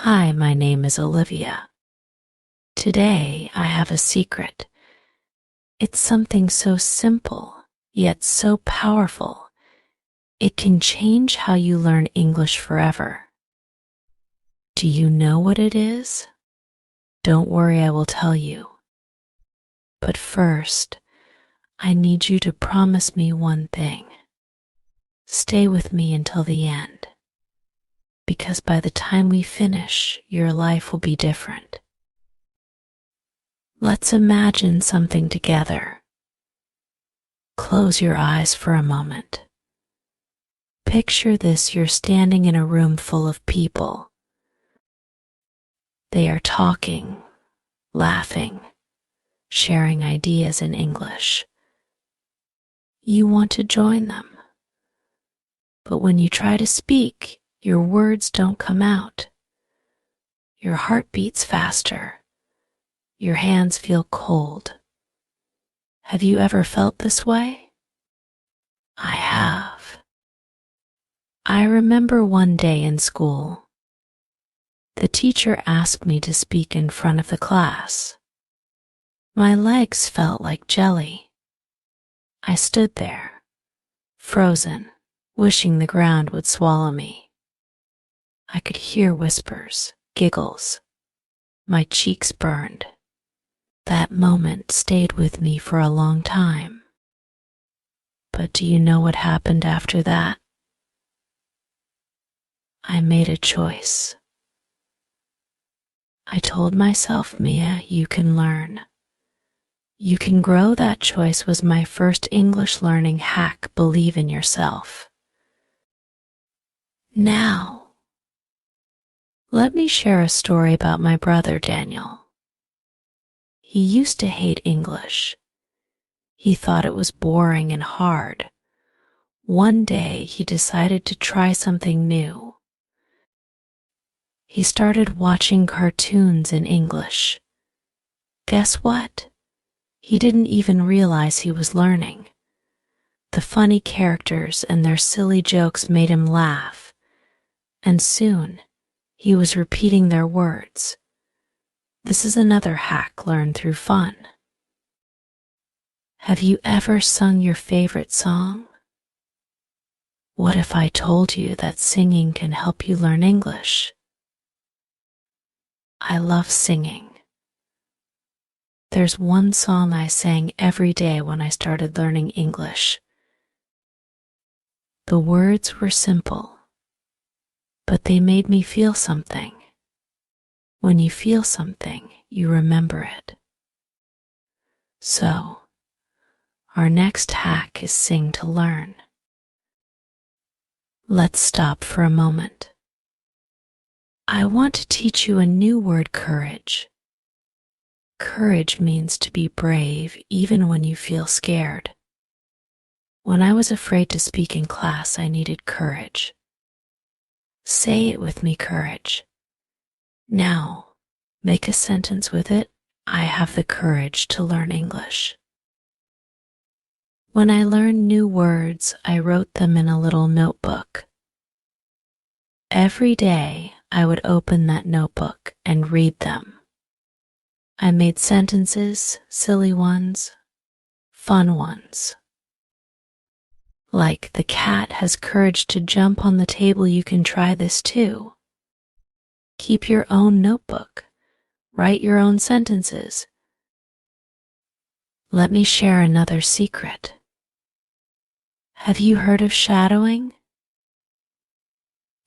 Hi, my name is Olivia. Today I have a secret. It's something so simple, yet so powerful. It can change how you learn English forever. Do you know what it is? Don't worry, I will tell you. But first, I need you to promise me one thing. Stay with me until the end, because by the time we finish, your life will be different. Let's imagine something together. Close your eyes for a moment. Picture this: you're standing in a room full of people. They are talking, laughing, sharing ideas in English. You want to join them. But when you try to speak, your words don't come out. Your heart beats faster. Your hands feel cold. Have you ever felt this way? I have. I remember one day in school. The teacher asked me to speak in front of the class. My legs felt like jelly. I stood there, frozen, wishing the ground would swallow me. I could hear whispers, giggles. My cheeks burned. That moment stayed with me for a long time. But do you know what happened after that? I made a choice. I told myself, Mia, you can learn. You can grow. That choice was my first English learning hack. Believe in yourself. Now, let me share a story about my brother Daniel. He used to hate English. He thought it was boring and hard. One day he decided to try something new. He started watching cartoons in English. Guess what? He didn't even realize he was learning. The funny characters and their silly jokes made him laugh, and soon he was repeating their words. This is another hack learned through fun. Have you ever sung your favorite song? What if I told you that singing can help you learn English? I love singing. There's one song I sang every day when I started learning English. The words were simple, but they made me feel something. When you feel something, you remember it. So, our next hack is sing to learn. Let's stop for a moment. I want to teach you a new word: courage. Courage means to be brave even when you feel scared. When I was afraid to speak in class, I needed courage. Say it with me: courage. Now, make a sentence with it: I have the courage to learn English. When I learned new words, I wrote them in a little notebook. Every day, I would open that notebook and read them. I made sentences, silly ones, fun ones. Like, the cat has courage to jump on the table. You can try this too. Keep your own notebook. Write your own sentences. Let me share another secret. Have you heard of shadowing?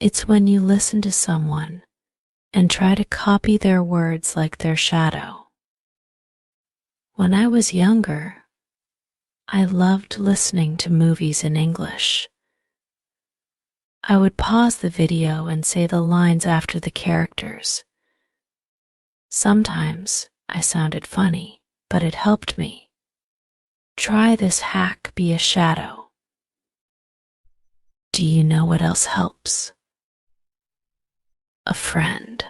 It's when you listen to someone and try to copy their words like their shadow. When I was younger, I loved listening to movies in English. I would pause the video and say the lines after the characters. Sometimes I sounded funny, but it helped me. Try this hack: be a shadow. Do you know what else helps? A friend.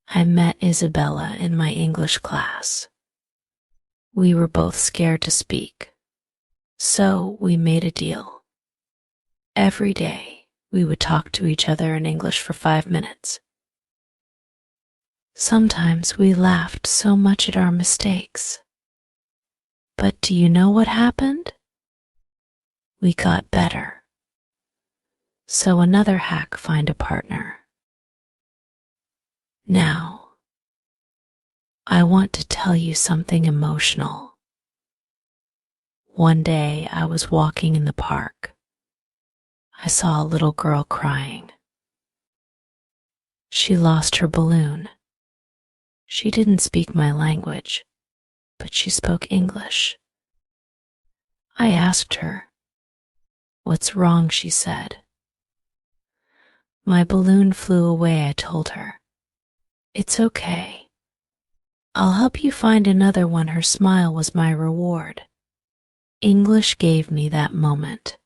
I met Isabella in my English class. We were both scared to speak, so we made a deal. Every day, we would talk to each other in English for 5 minutes. Sometimes we laughed so much at our mistakes. But do you know what happened? We got better. So another hack: find a partner. Now, I want to tell you something emotional. One day I was walking in the park. I saw a little girl crying. She lost her balloon. She didn't speak my language, but she spoke English. I asked her, "What's wrong?" she said. "My balloon flew away," I told her. "It's okay. I'll help you find another one." Her smile was my reward. English gave me that moment.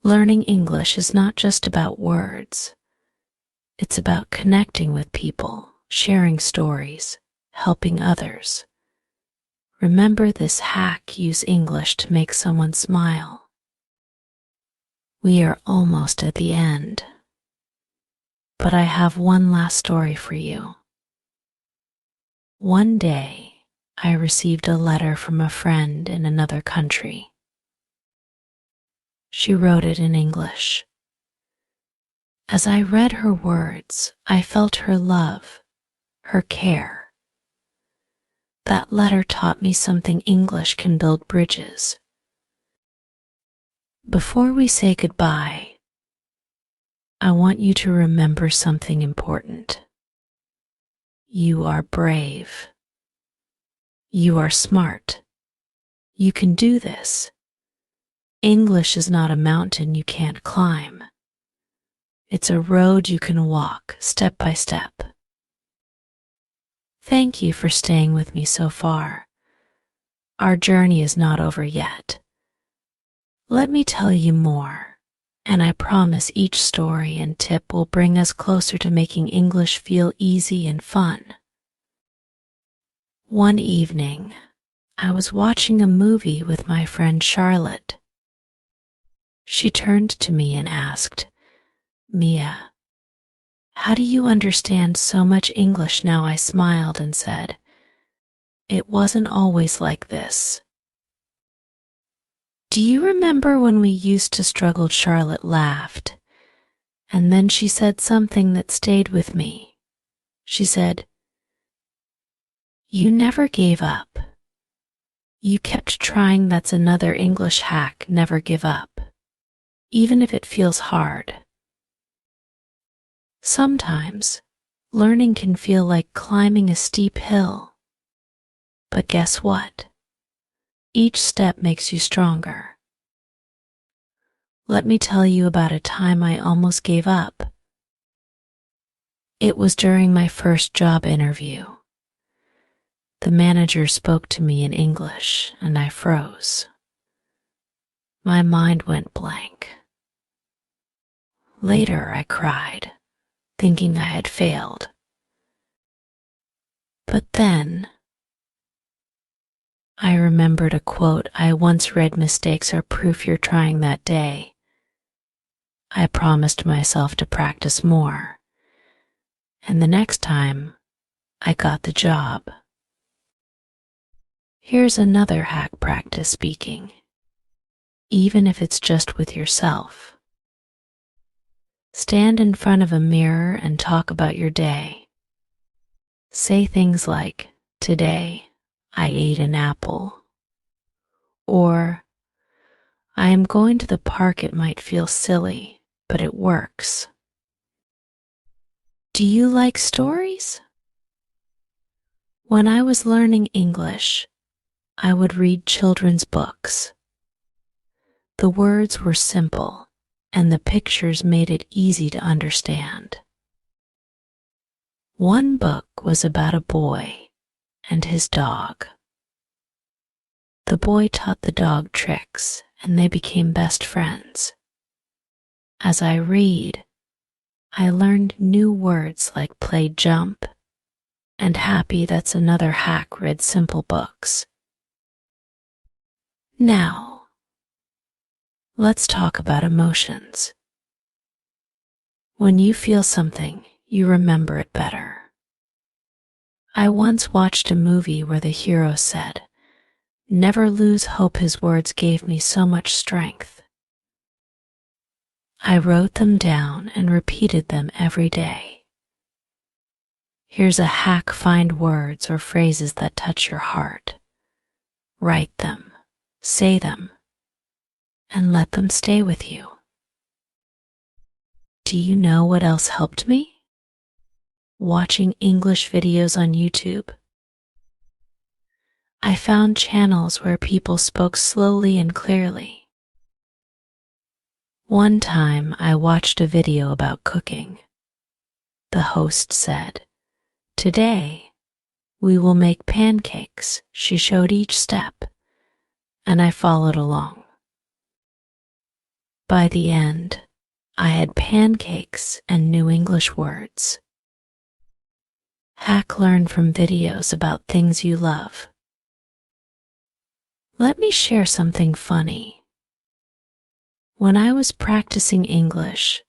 Learning English is not just about words. It's about connecting with people, sharing stories, helping others. Remember this hack: use English to make someone smile. We are almost at the end, but I have one last story for you. One day, I received a letter from a friend in another country. She wrote it in English. As I read her words, I felt her love, her care. That letter taught me something: English can build bridges. Before we say goodbye, I want you to remember something important. You are brave. You are smart. You can do this. English is not a mountain you can't climb. It's a road you can walk step by step. Thank you for staying with me so far. Our journey is not over yet. Let me tell you more, and I promise each story and tip will bring us closer to making English feel easy and fun. One evening, I was watching a movie with my friend Charlotte. She turned to me and asked, "Mia, how do you understand so much English now?" I smiled and said, "It wasn't always like this." "Do you remember when we used to struggle?" Charlotte laughed, and then she said something that stayed with me. She said, "You never gave up. You kept trying." That's another English hack: never give up, even if it feels hard. Sometimes, learning can feel like climbing a steep hill. But guess what? Each step makes you stronger. Let me tell you about a time I almost gave up. It was during my first job interview. The manager spoke to me in English, and I froze. My mind went blank. Later, I cried, thinking I had failed. But then, I remembered a quote I once read: "Mistakes are proof you're trying." That day, I promised myself to practice more, and the next time, I got the job. Here's another hack: practice speaking, even if it's just with yourself. Stand in front of a mirror and talk about your day. Say things like, "Today, I ate an apple," or "I am going to the park." It might feel silly, but it works. Do you like stories? When I was learning English, I would read children's books. The words were simple, and the pictures made it easy to understand. One book was about a boy and his dog. The boy taught the dog tricks, and they became best friends. As I read, I learned new words like play, jump, and happy. That's another hack: read simple books. Now, let's talk about emotions. When you feel something, you remember it better. I once watched a movie where the hero said, "Never lose hope." His words gave me so much strength. I wrote them down and repeated them every day. Here's a hack: find words or phrases that touch your heart. Write them, say them, and let them stay with you. Do you know what else helped me? Watching English videos on YouTube. I found channels where people spoke slowly and clearly. One time I watched a video about cooking. The host said, "Today, we will make pancakes." She showed each step, and I followed along. By the end, I had pancakes and new English words. Hack: learn from videos about things you love. Let me share something funny. When I was practicing English,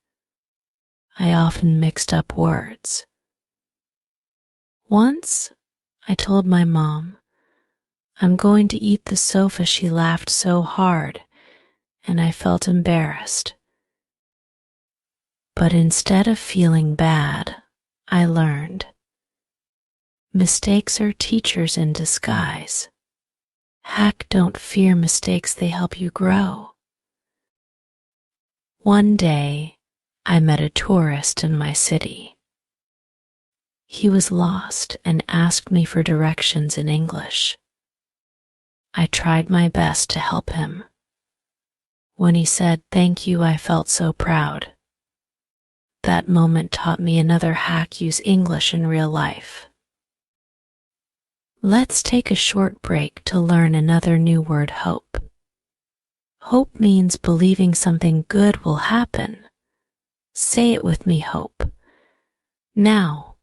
I often mixed up words. Once, I told my mom, "I'm going to eat the sofa." She laughed so hard, and I felt embarrassed. But instead of feeling bad, I learned. Mistakes are teachers in disguise. Hack: don't fear mistakes, they help you grow. One day, I met a tourist in my city. He was lost and asked me for directions in English. I tried my best to help him. When he said thank you, I felt so proud. That moment taught me another hack: use English in real life. Let's take a short break to learn another new word: hope. Hope means believing something good will happen. Say it with me: hope. Now,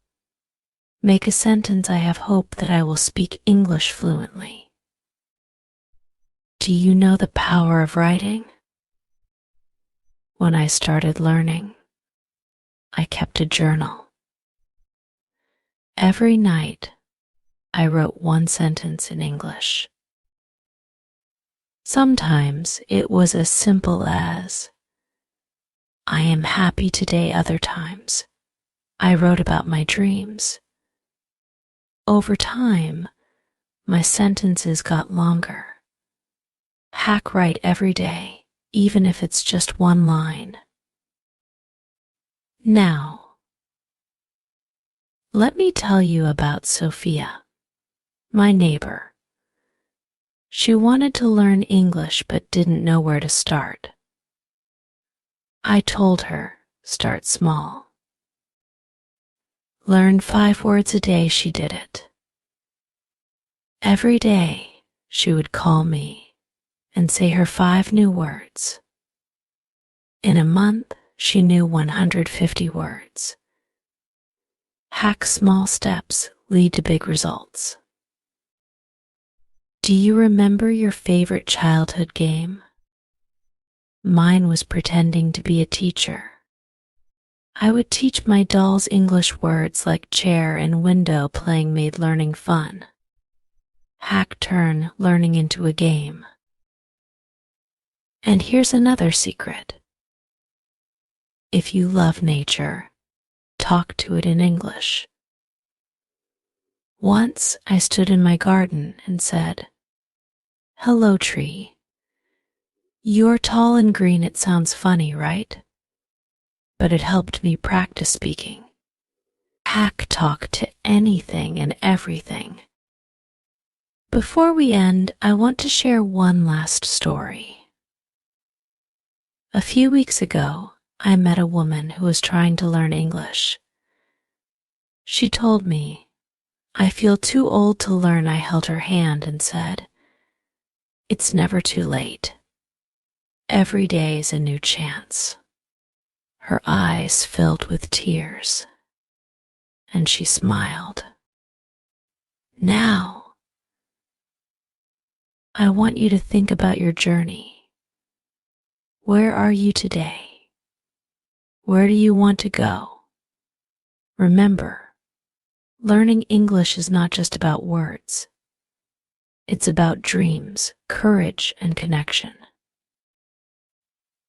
make a sentence: I have hope that I will speak English fluently. Do you know the power of writing? When I started learning, I kept a journal. Every night, I wrote one sentence in English. Sometimes it was as simple as, "I am happy today." Other times, I wrote about my dreams. Over time, my sentences got longer. Hack: write every day, even if it's just one line. Now, let me tell you about Sophia, my neighbor. She wanted to learn English but didn't know where to start. I told her, start small. Learn 5 words a day. She did it. Every day, she would call me and say her 5 new words. In a month, she knew 150 words. Hack: small steps lead to big results. Do you remember your favorite childhood game? Mine was pretending to be a teacher. I would teach my dolls English words like chair and window. Playing made learning fun. Hack: turn learning into a game. And here's another secret. If you love nature, talk to it in English. Once I stood in my garden and said, "Hello, tree. You're tall and green." It sounds funny, right? But it helped me practice speaking. Hack: talk to anything and everything. Before we end, I want to share one last story. A few weeks ago, I met a woman who was trying to learn English. She told me, "I feel too old to learn." I held her hand and said, "It's never too late. Every day is a new chance." Her eyes filled with tears, and she smiled. Now, I want you to think about your journey. Where are you today? Where do you want to go? Remember, learning English is not just about words. It's about dreams, courage, and connection.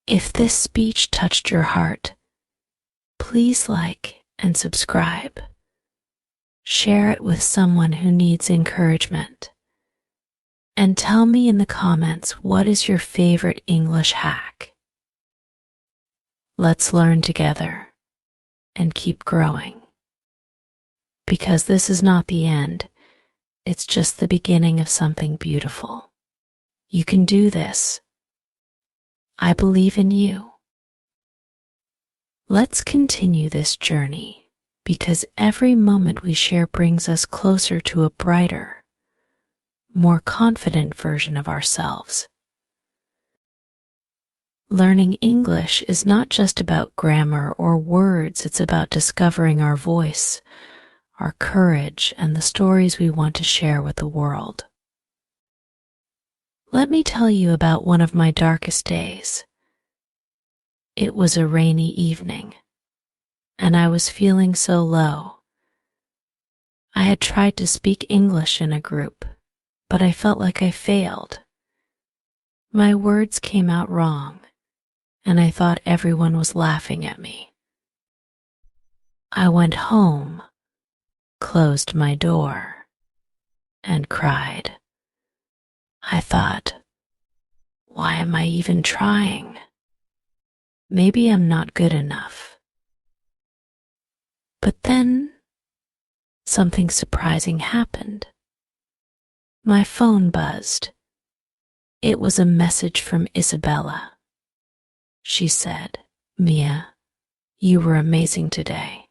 If this speech touched your heart, please like and subscribe. Share it with someone who needs encouragement. And tell me in the comments, what is your favorite English hack? Let's learn together and keep growing. Because this is not the end, it's just the beginning of something beautiful. You can do this. I believe in you. Let's continue this journey, because every moment we share brings us closer to a brighter, more confident version of ourselves. Learning English is not just about grammar or words, it's about discovering our voice, our courage, and the stories we want to share with the world. Let me tell you about one of my darkest days. It was a rainy evening, and I was feeling so low. I had tried to speak English in a group, but I felt like I failed. My words came out wrong, and I thought everyone was laughing at me. I went home, closed my door, and cried. I thought, why am I even trying? Maybe I'm not good enough. But then something surprising happened. My phone buzzed. It was a message from Isabella. She said, "Mia, you were amazing today.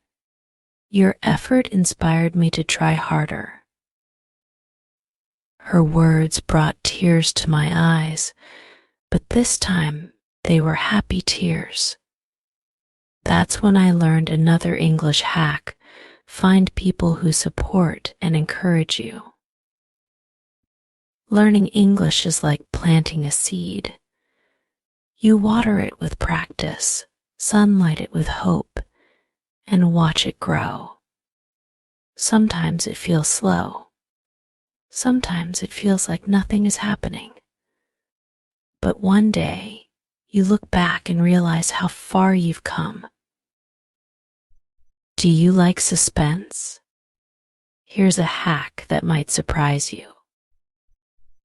Your effort inspired me to try harder." Her words brought tears to my eyes, but this time they were happy tears. That's when I learned another English hack: find people who support and encourage you. Learning English is like planting a seed. You water it with practice, sunlight it with hope, and watch it grow. Sometimes it feels slow. Sometimes it feels like nothing is happening. But one day, you look back and realize how far you've come. Do you like suspense? Here's a hack that might surprise you.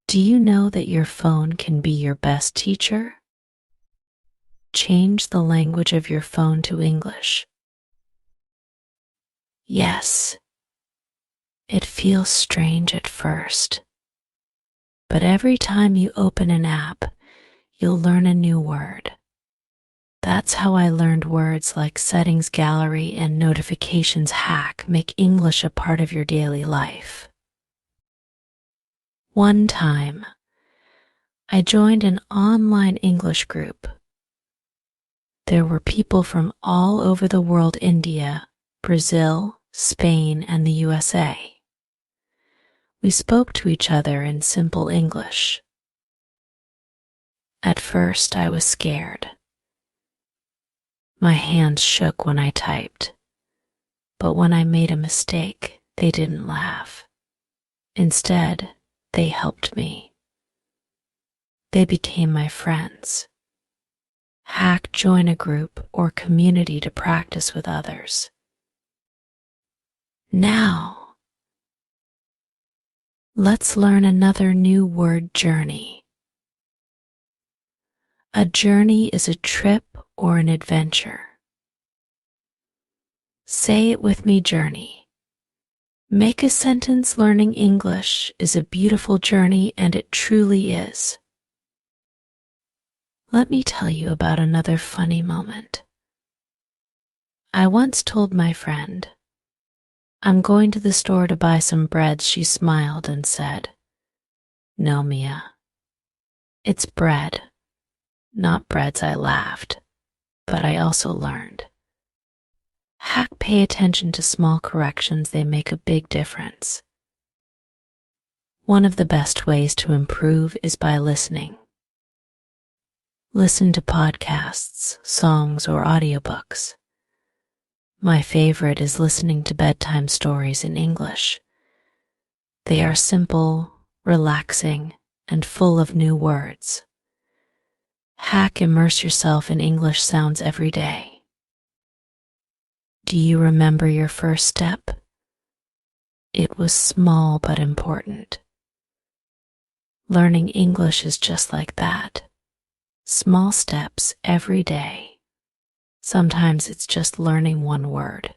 Do you know that your phone can be your best teacher? Change the language of your phone to English. Yes, it feels strange at first, but every time you open an app, you'll learn a new word. That's how I learned words like settings gallery and notifications hack. Make English a part of your daily life. One time, I joined an online English group. There were people from all over the world: India, Brazil, Spain, and the USA. We spoke to each other in simple English. At first, I was scared. My hands shook when I typed, but when I made a mistake, they didn't laugh. Instead, they helped me. They became my friends. Hack: join a group or community to practice with others. Now, let's learn another new word: journey. A journey is a trip or an adventure. Say it with me: journey. Make a sentence: learning English is a beautiful journey, and it truly is. Let me tell you about another funny moment. I once told my friend, "I'm going to the store to buy some bread." She smiled and said, "No, Mia, it's bread, not breads." I laughed, but I also learned. Hack: pay attention to small corrections, they make a big difference. One of the best ways to improve is by listening. Listen to podcasts, songs, or audiobooks. My favorite is listening to bedtime stories in English. They are simple, relaxing, and full of new words. Immerse yourself in English sounds every day. Do you remember your first step? It was small but important. Learning English is just like that. Small steps every day. Sometimes it's just learning one word.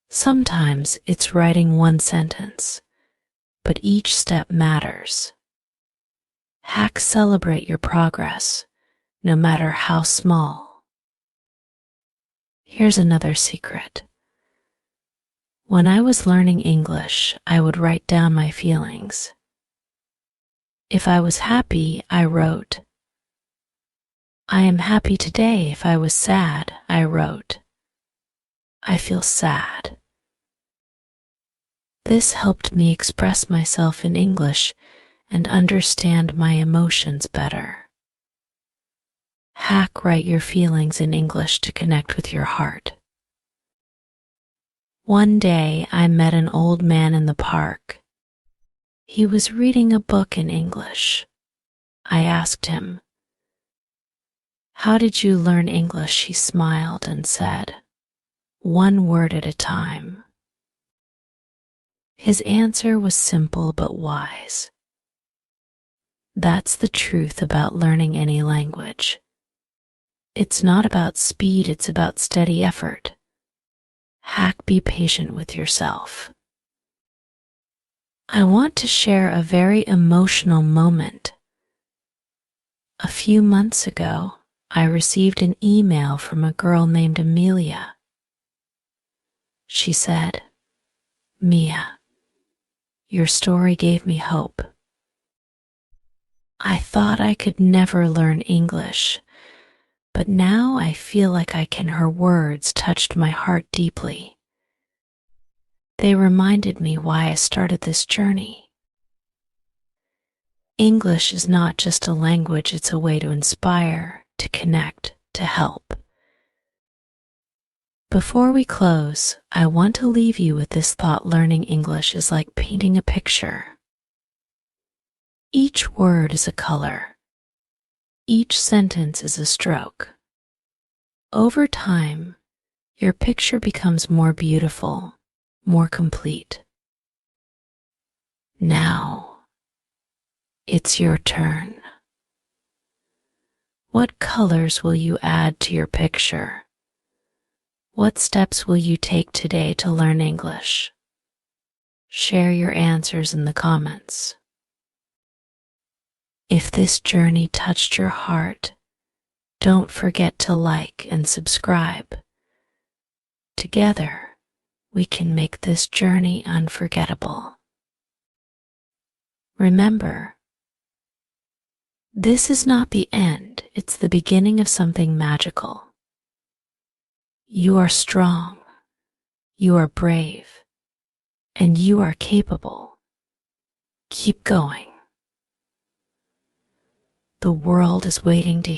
Sometimes it's writing one sentence, but each step matters. Celebrate your progress, no matter how small. Here's another secret. When I was learning English, I would write down my feelings. If I was happy, I wrote. I am happy today. If I was sad, I wrote. I feel sad. This helped me express myself in English and understand my emotions better. Write your feelings in English to connect with your heart. One day I met an old man in the park. He was reading a book in English. I asked him, "How did you learn English?" He smiled and said, "One word at a time." His answer was simple but wise. That's the truth about learning any language. It's not about speed, it's about steady effort. Be patient with yourself. I want to share a very emotional moment. A few months ago, I received an email from a girl named Engliah. She said, "Mia, your story gave me hope. I thought I could never learn English, but now I feel like I can." Her words touched my heart deeply. They reminded me why I started this journey. English is not just a language, it's a way to inspire, to connect, to help. Before we close, I want to leave you with this thought: learning English is like painting a picture. Each word is a color. Each sentence is a stroke. Over time, your picture becomes more beautiful, more complete. Now, it's your turn. What colors will you add to your picture? What steps will you take today to learn English? Share your answers in the comments. If this journey touched your heart, don't forget to like and subscribe. Together, we can make this journey unforgettable. Remember, this is not the end, it's the beginning of something magical. You are strong, you are brave, and you are capable. Keep going. The world is waiting to